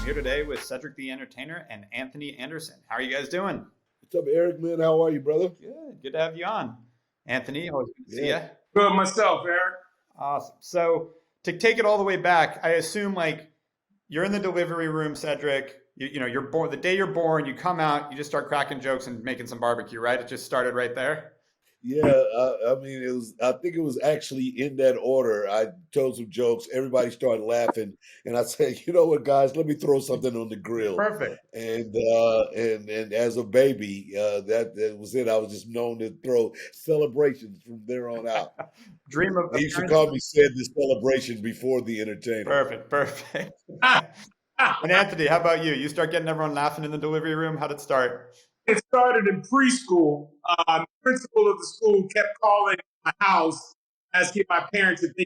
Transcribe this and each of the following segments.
here today with Cedric the Entertainer and Anthony Anderson. How are you guys doing? What's up, Eric, man? How are you, brother? Good to have you on. Anthony, always good to see Yeah. you. Good myself, Eric. Awesome. So to take it all the way back, I assume like you're in the delivery room, Cedric. You're born the day you're born. You come out, you just start cracking jokes and making some barbecue, right? It just started right there. Yeah, I mean, it was. I think it was actually in that order. I told some jokes. Everybody started laughing, and I said, "You know what, guys? Let me throw something on the grill." Perfect. And as a baby, that was it. I was just known to throw celebrations from there on out. Dream of They used to appearance. call me "said the celebration" before the entertainer. Perfect. And Anthony, how about you? You start getting everyone laughing in the delivery room. How'd it start? It started in preschool. The principal of the school kept calling my house, asking my parents if they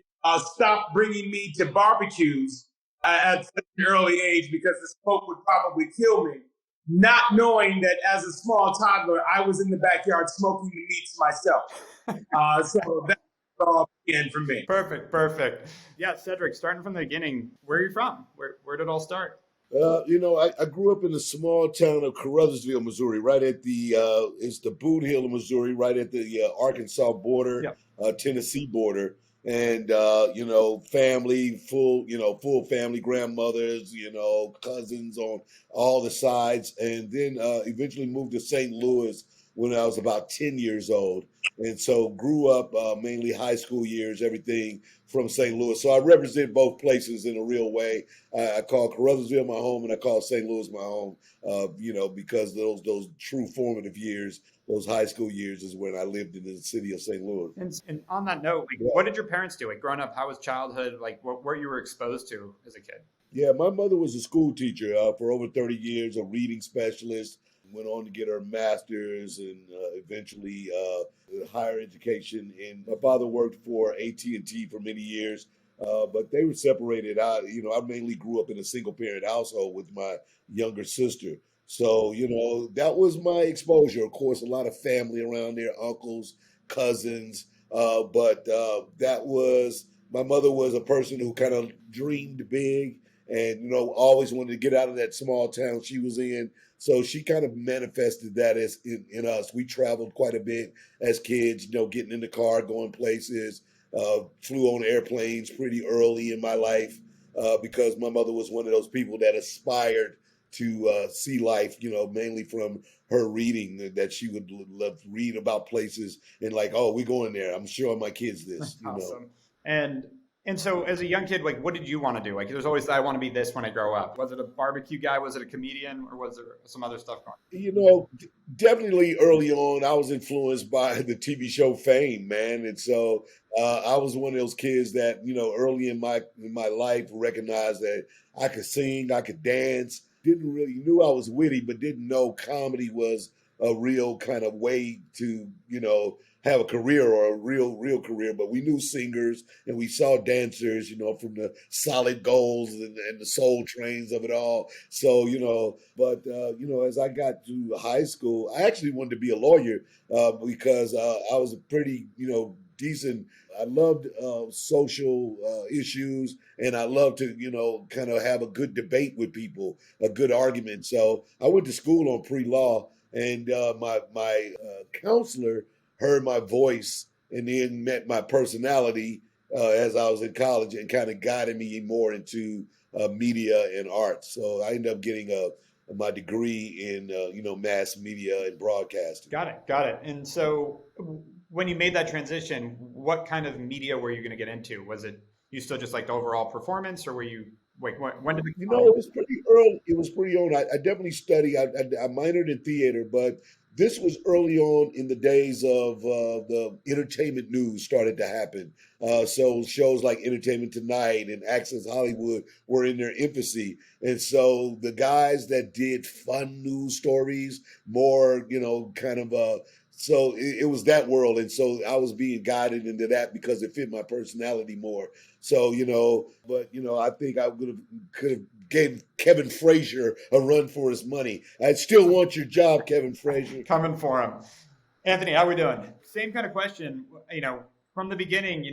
stop bringing me to barbecues at such an early age because the smoke would probably kill me. Not knowing that as a small toddler, I was in the backyard smoking the meats myself. So that's all began for me. Perfect. Yeah, Cedric, starting from the beginning, where are you from? Where did it all start? I grew up in the small town of Caruthersville, Missouri, right at it's the Boot Hill of Missouri, right at the Arkansas border, Yep. Tennessee border. And, family, full family, grandmothers, cousins on all the sides. And then eventually moved to St. Louis when I was about 10 years old. And so grew up mainly high school years, everything from St. Louis. So I represent both places in a real way. I call Caruthersville my home, and I call St. Louis my home. Because those true formative years, those high school years, is when I lived in the city of St. Louis. And on that note, like, what did your parents do? Like growing up, how was childhood? Like what you were exposed to as a kid? Yeah, my mother was a school teacher for over 30 years, a reading specialist. Went on to get her master's and eventually higher education. And my father worked for AT&T for many years, but they were separated. I mainly grew up in a single parent household with my younger sister. So, that was my exposure. Of course, a lot of family around there, uncles, cousins. My mother was a person who kind of dreamed big and, always wanted to get out of that small town she was in. So she kind of manifested that as in us. We traveled quite a bit as kids, getting in the car, going places, flew on airplanes pretty early in my life because my mother was one of those people that aspired to see life, mainly from her reading that she would love to read about places and like, oh, we're going there. I'm showing my kids this, Awesome. And so as a young kid, like what did you want to do? Like there's always I want to be this when I grow up. Was it a barbecue guy? Was it a comedian? Or was there some other stuff going Definitely early on, I was influenced by the TV show Fame, man, and so I was one of those kids that early in my life recognized that I could sing, I could dance. Didn't really knew I was witty, but didn't know comedy was a real kind of way to have a career or a real career. But we knew singers and we saw dancers, from the Solid Golds and the Soul Trains of it all. So as I got to high school, I actually wanted to be a lawyer because I was a pretty decent. I loved social issues, and I loved to kind of have a good debate with people, a good argument. So I went to school on pre-law, and my counselor heard my voice and then met my personality as I was in college and kind of guided me more into media and art. So I ended up getting my degree in mass media and broadcasting. Got it. And so when you made that transition, what kind of media were you going to get into? Was it you still just like the overall performance, or were you like when did it? It was pretty early. It was pretty early. I definitely studied. I minored in theater, but this was early on in the days of the entertainment news started to happen. So shows like Entertainment Tonight and Access Hollywood were in their infancy. And so the guys that did fun news stories, more, kind of so it was that world. And so I was being guided into that because it fit my personality more. So, I think I could have gave Kevin Frazier a run for his money. I still want your job, Kevin Frazier. Coming for him. Anthony, how we doing? Same kind of question. From the beginning,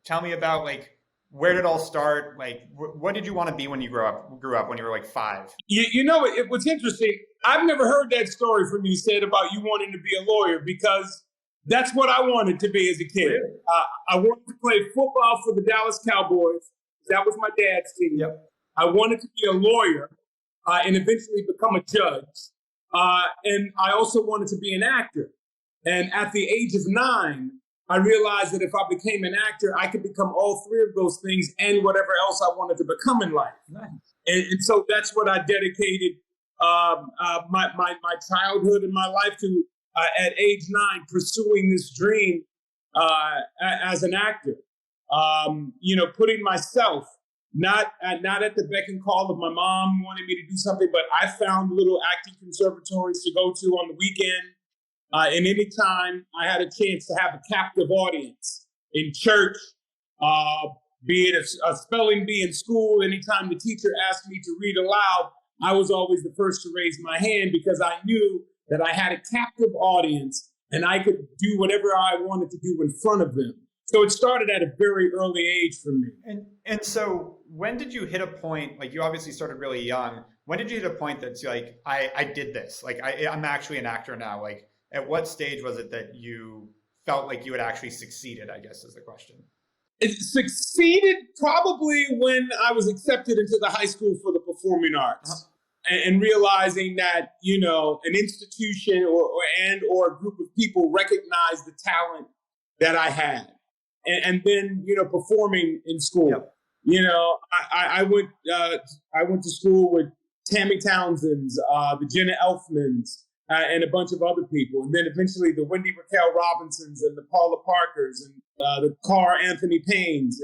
tell me about like where did it all start? Like, what did you want to be when you grew up when you were like 5? You know, it was interesting. I've never heard that story from you said about you wanting to be a lawyer, because that's what I wanted to be as a kid. Really? I wanted to play football for the Dallas Cowboys. That was my dad's team. Yep. I wanted to be a lawyer and eventually become a judge. And I also wanted to be an actor. And at the age of 9, I realized that if I became an actor, I could become all 3 of those things and whatever else I wanted to become in life. Nice. And so that's what I dedicated my childhood and my life to at age 9, pursuing this dream as an actor. Putting myself not at the beck and call of my mom wanting me to do something, but I found little acting conservatories to go to on the weekend. And anytime I had a chance to have a captive audience in church, be it a spelling bee in school, anytime the teacher asked me to read aloud, I was always the first to raise my hand, because I knew that I had a captive audience and I could do whatever I wanted to do in front of them. So it started at a very early age for me. And so when did you hit a point, like you obviously started really young, when did you hit a point that's like, I did this, like I'm actually an actor now? Like at what stage was it that you felt like you had actually succeeded, I guess is the question. It succeeded probably when I was accepted into the high school for the performing arts, and realizing that, an institution or a group of people recognized the talent that I had. And then, performing in school. Yep. I went to school with Tammy Townsend's, the Jenna Elfmans, and a bunch of other people. And then eventually the Wendy Raquel Robinsons and the Paula Parkers and the Carr Anthony Paynes,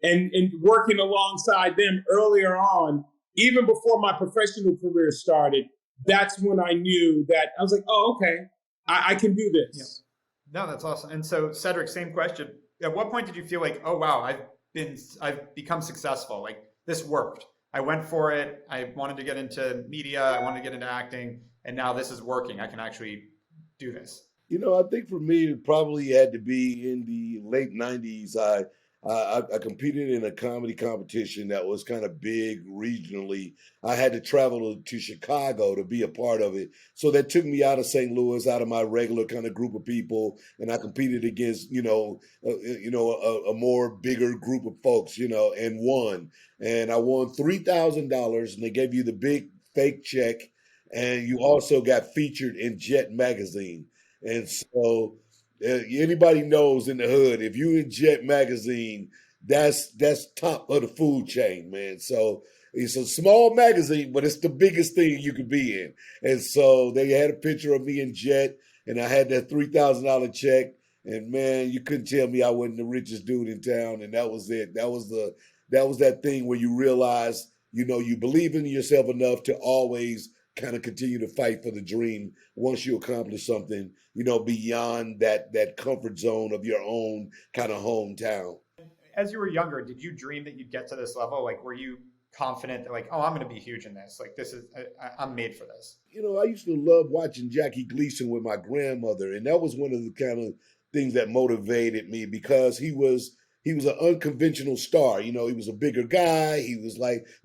and working alongside them earlier on, even before my professional career started. That's when I knew that I was like, oh, okay, I can do this. Yeah. No, that's awesome. And so Cedric, same question. At what point did you feel like, oh, wow, I've become successful. Like this worked. I went for it. I wanted to get into media. I wanted to get into acting. And now this is working. I can actually do this. I think for me, it probably had to be in the late 90s. I competed in a comedy competition that was kind of big regionally. I had to travel to Chicago to be a part of it. So that took me out of St. Louis, out of my regular kind of group of people. And I competed against, a more bigger group of folks, and won. And I won $3,000, and they gave you the big fake check. And you also got featured in Jet magazine. And so anybody knows in the hood, if you in Jet magazine, that's top of the food chain, man. So it's a small magazine, but it's the biggest thing you could be in. And so they had a picture of me in Jet, and I had that $3,000 check. And man, you couldn't tell me I wasn't the richest dude in town. And that was it. That was that thing where you realize, you believe in yourself enough to always kind of continue to fight for the dream once you accomplish something, beyond that comfort zone of your own kind of hometown. As you were younger, did you dream that you'd get to this level? Like, were you confident that like, oh, I'm going to be huge in this? Like, I'm made for this. I used to love watching Jackie Gleason with my grandmother. And that was one of the kind of things that motivated me, because he was an unconventional star. He was a bigger guy.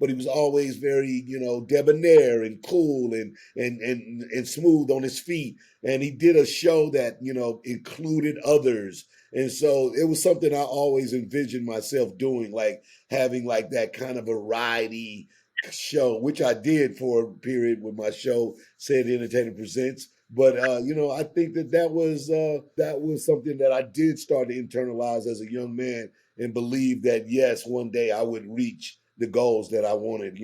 But he was always very, debonair and cool and smooth on his feet. And he did a show that, included others. And so it was something I always envisioned myself doing, like having like that kind of variety show, which I did for a period with my show, Said Entertainment Presents. But I think that was something that I did start to internalize as a young man, and believe that yes, one day I would reach the goals that I wanted.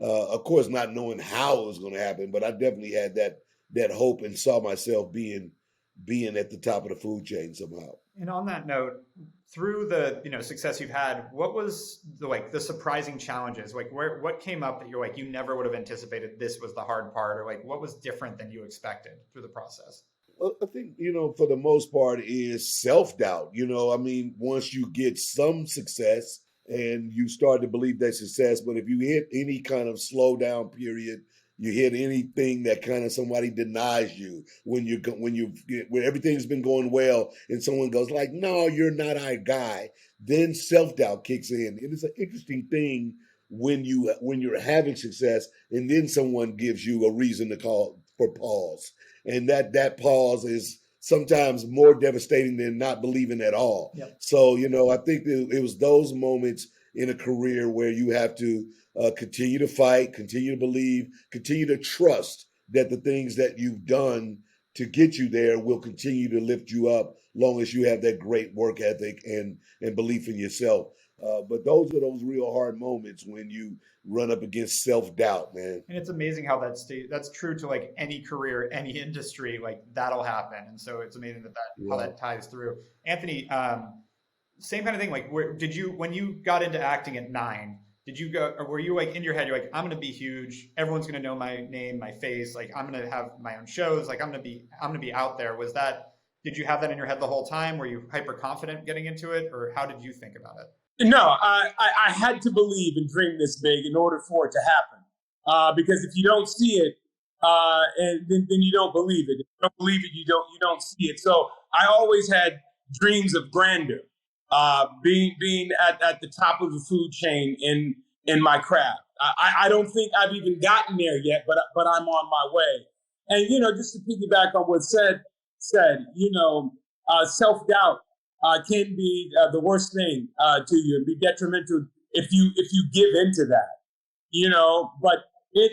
Of course, not knowing how it was going to happen, but I definitely had that hope and saw myself being at the top of the food chain somehow. And on that note, through the success you've had, what was the surprising challenges? Like what came up that you're like, you never would have anticipated this was the hard part, or like what was different than you expected through the process? Well, I think, for the most part is self-doubt. Once you get some success and you start to believe that success, but if you hit any kind of slowdown period, You hit anything that kind of somebody denies you when everything's been going well, and someone goes like, "No, you're not our guy." Then self-doubt kicks in. It is an interesting thing when you're having success, and then someone gives you a reason to call for pause, and that pause is sometimes more devastating than not believing at all. Yep. So, I think that it was those moments in a career where you have to continue to fight, continue to believe, continue to trust that the things that you've done to get you there will continue to lift you up, long as you have that great work ethic and belief in yourself. But those are those real hard moments when you run up against self-doubt, man. And it's amazing how that's true to like any career, any industry, like that'll happen. And so it's amazing how Yeah. that ties through. Anthony, same kind of thing. Like, when you got into acting at 9, did you go, or were you like in your head, you're like, I'm going to be huge. Everyone's going to know my name, my face. Like, I'm going to have my own shows. Like, I'm going to be out there. Did you have that in your head the whole time? Were you hyper confident getting into it, or how did you think about it? No, I had to believe and dream this big in order for it to happen. Because if you don't see it, and then you don't believe it. If you don't believe it, you don't see it. So I always had dreams of grandeur, being at the top of the food chain in my craft. I don't think I've even gotten there yet, but I'm on my way. And just to piggyback on what said, self-doubt can be the worst thing to you and be detrimental if you give into that. But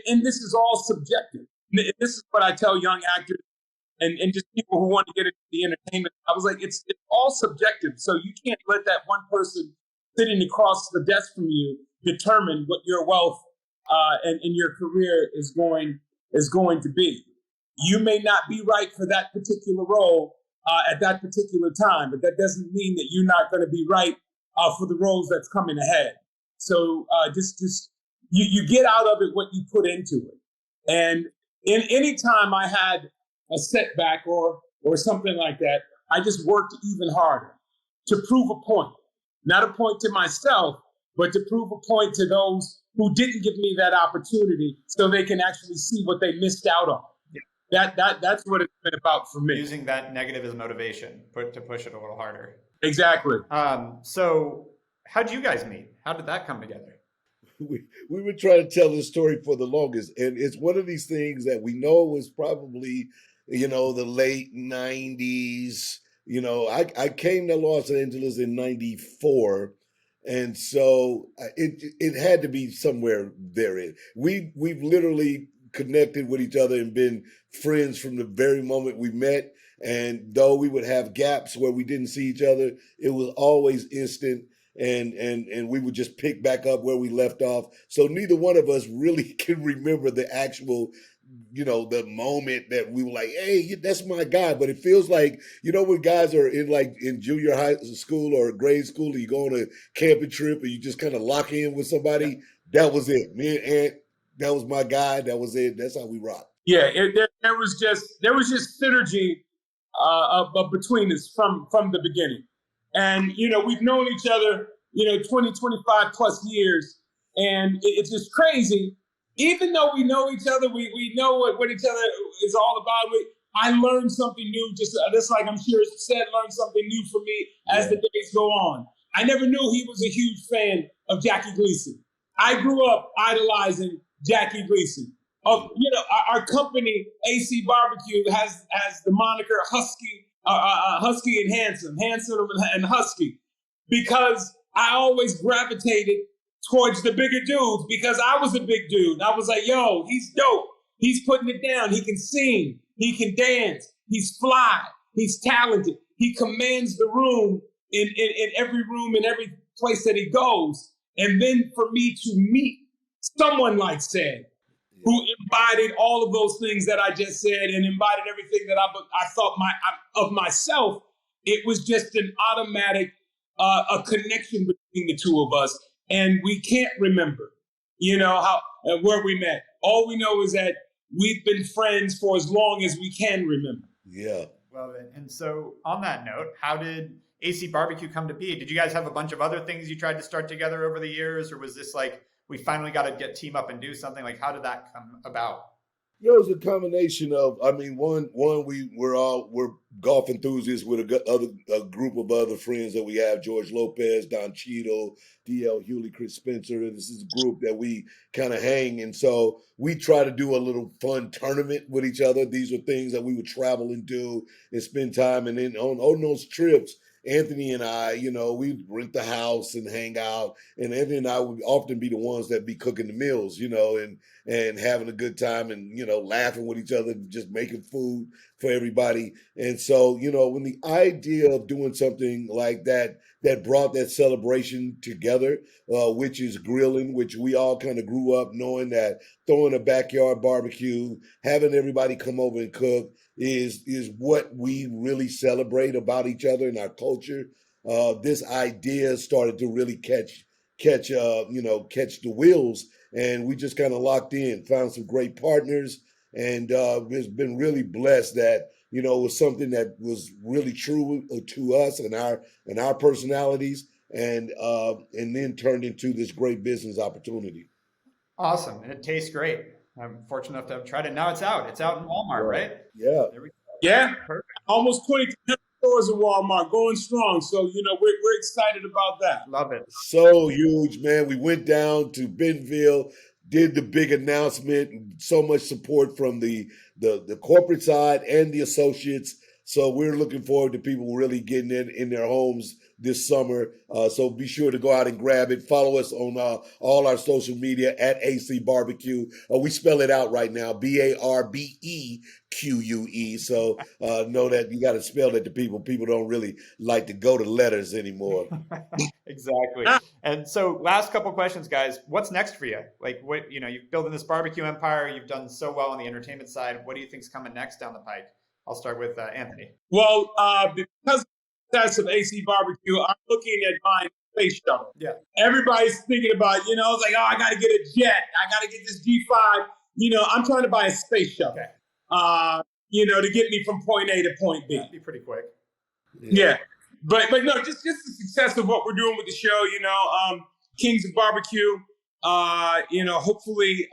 and this is all subjective. This is what I tell young actors and just people who want to get into the entertainment. I was like, it's all subjective. So you can't let that one person sitting across the desk from you determine what your wealth and your career is going to be. You may not be right for that particular role at that particular time, but that doesn't mean that you're not going to be right for the roles that's coming ahead. So just you get out of it what you put into it. And in any time I had a setback or something like that, I just worked even harder to prove a point, not a point to myself, but to prove a point to those who didn't give me that opportunity, so they can actually see what they missed out on. That's what it's been about for me. Using that negative as motivation, to push it a little harder. Exactly. So how'd you guys meet? How did that come together? We were trying to tell this story for the longest, and it's one of these things that we know was probably, the late 90s. I came to Los Angeles in 94. And so it had to be somewhere therein. We've literally connected with each other and been friends from the very moment we met. And though we would have gaps where we didn't see each other, it was always instant. And we would just pick back up where we left off. So neither one of us really can remember the actual, the moment that we were like, hey, that's my guy. But it feels like, when guys are in junior high school or grade school, and you go on a camping trip and you just kind of lock in with somebody. That was it. Me and Ant, that was my guy. That was it. That's how we rock. Yeah, there was just synergy between us from the beginning. And, we've known each other, 20, 25 plus years. And it's just crazy. Even though we know each other, we know what each other is all about. I learned something new, just like I'm sure said, learned something new for me as the days go on. I never knew he was a huge fan of Jackie Gleason. I grew up idolizing Jackie Gleason. Our company, AC Barbeque, has the moniker Husky and Handsome and Husky, because I always gravitated towards the bigger dudes because I was a big dude. I was like, yo, he's dope. He's putting it down. He can sing. He can dance. He's fly. He's talented. He commands the room in every room, in every place that he goes. And then for me to meet someone like Ced, who embodied all of those things that I just said and embodied everything that I thought of myself, it was just an automatic a connection between the two of us. And we can't remember, where we met. All we know is that we've been friends for as long as we can remember. Yeah. Love it. And so on that note, how did AC Barbeque come to be? Did you guys have a bunch of other things you tried to start together over the years? Or was this like, we finally got to team up and do something? Like, how did that come about? You know, it's a combination of. I mean, we're golf enthusiasts with a group of other friends that we have: George Lopez, Don Cheadle, DL Hewley, Chris Spencer. And this is a group that we kind of hang, and so we try to do a little fun tournament with each other. These are things that we would travel and do and spend time, and then on those trips. Anthony and I, we rent the house and hang out, and Anthony and I would often be the ones that be cooking the meals, and having a good time and laughing with each other, just making food for everybody. And so when the idea of doing something like that brought that celebration together, which is grilling, which we all kind of grew up knowing that throwing a backyard barbecue, having everybody come over and cook is what we really celebrate about each other and our culture. This idea started to really catch the wheels, and we just kind of locked in, found some great partners, and has been really blessed that it was something that was really true to us and our personalities, and then turned into this great business opportunity. Awesome. And it tastes great. I'm fortunate enough to have tried it. Now it's out. It's out in Walmart, Yeah, right? yeah. There we go. Yeah, Perfect. almost 2,300 stores at Walmart, going strong. So we're excited about that. Love it. So huge, man. We went down to Bentonville, did the big announcement. So much support from the corporate side and the associates. So we're looking forward to people really getting in their homes this summer. So be sure to go out and grab it. Follow us on all our social media at AC Barbecue. We spell it out right now, BARBEQUE. So know that you got to spell it to people. People don't really like to go to letters anymore. Exactly. And so last couple questions, guys. What's next for you? Like what, you've built this barbecue empire, you've done so well on the entertainment side. What do you think's coming next down the pike? I'll start with Anthony. Well, because of the success of AC Barbecue, I'm looking at buying a space shuttle. Yeah. Everybody's thinking about, it's like, oh, I got to get a jet. I got to get this G5. I'm trying to buy a space shuttle, Okay. to get me from point A to point B. That'd be pretty quick. Yeah. But no, just the success of what we're doing with the show, Kings of Barbecue, hopefully,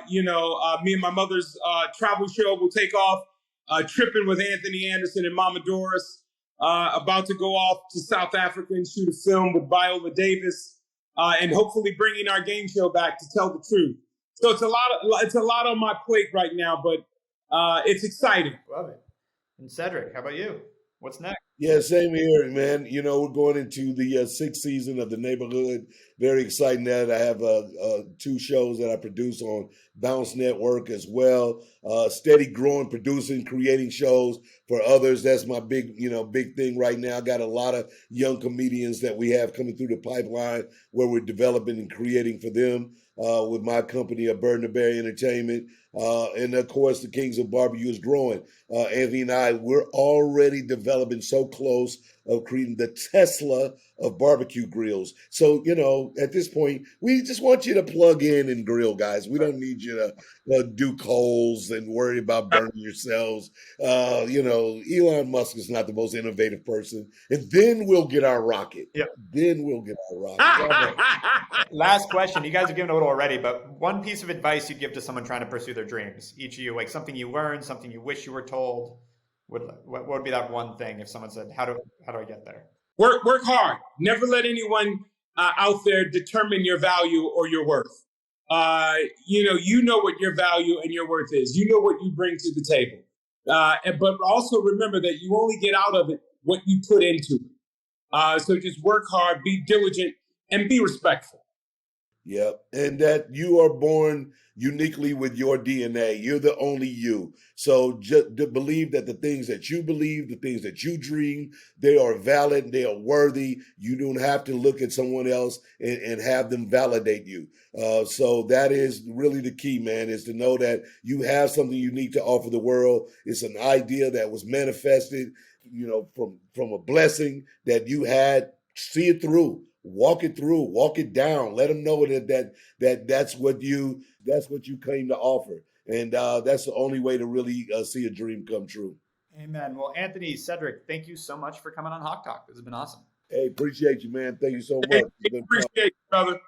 me and my mother's travel show will take off. Tripping with Anthony Anderson and Mama Doris, about to go off to South Africa and shoot a film with Viola Davis, and hopefully bringing our game show back to tell the truth. So it's a lot on my plate right now, but it's exciting. Love it. And Cedric, how about you? What's next? Yeah, same here, man. We're going into the sixth season of The Neighborhood. Very exciting that I have 2 shows that I produce on Bounce Network as well. Steady growing, producing, creating shows for others. That's my big thing right now. I got a lot of young comedians that we have coming through the pipeline where we're developing and creating for them with my company, Bird and Bear Entertainment. And of course, the Kings of Barbecue is growing. Anthony and I, we're already developing so close of creating the Tesla of barbecue grills. So, at this point, we just want you to plug in and grill, guys. We don't need you to do coals and worry about burning yourselves. Elon Musk is not the most innovative person. And then we'll get our rocket. Yep. Then we'll get our rocket. Last question. You guys have given a little already, but one piece of advice you'd give to someone trying to pursue their dreams, each of you, like something you learned, something you wish you were told. What would be that one thing if someone said, how do I get there? Work hard. Never let anyone out there determine your value or your worth. You know what your value and your worth is. You know what you bring to the table. But also remember that you only get out of it what you put into it. So just work hard, be diligent, and be respectful. Yep. And that you are born uniquely with your DNA. You're the only you. So just believe that the things that you believe, the things that you dream, they are valid, they are worthy. You don't have to look at someone else and have them validate you. So that is really the key, man, is to know that you have something unique to offer the world. It's an idea that was manifested, from a blessing that you had. See it through. Walk it through, walk it down. Let them know that's what you came to offer, and that's the only way to really see a dream come true. Amen. Well, Anthony, Cedric, thank you so much for coming on HawkeTalk. This has been awesome. Hey, appreciate you, man. Thank you so much. Appreciate you, brother.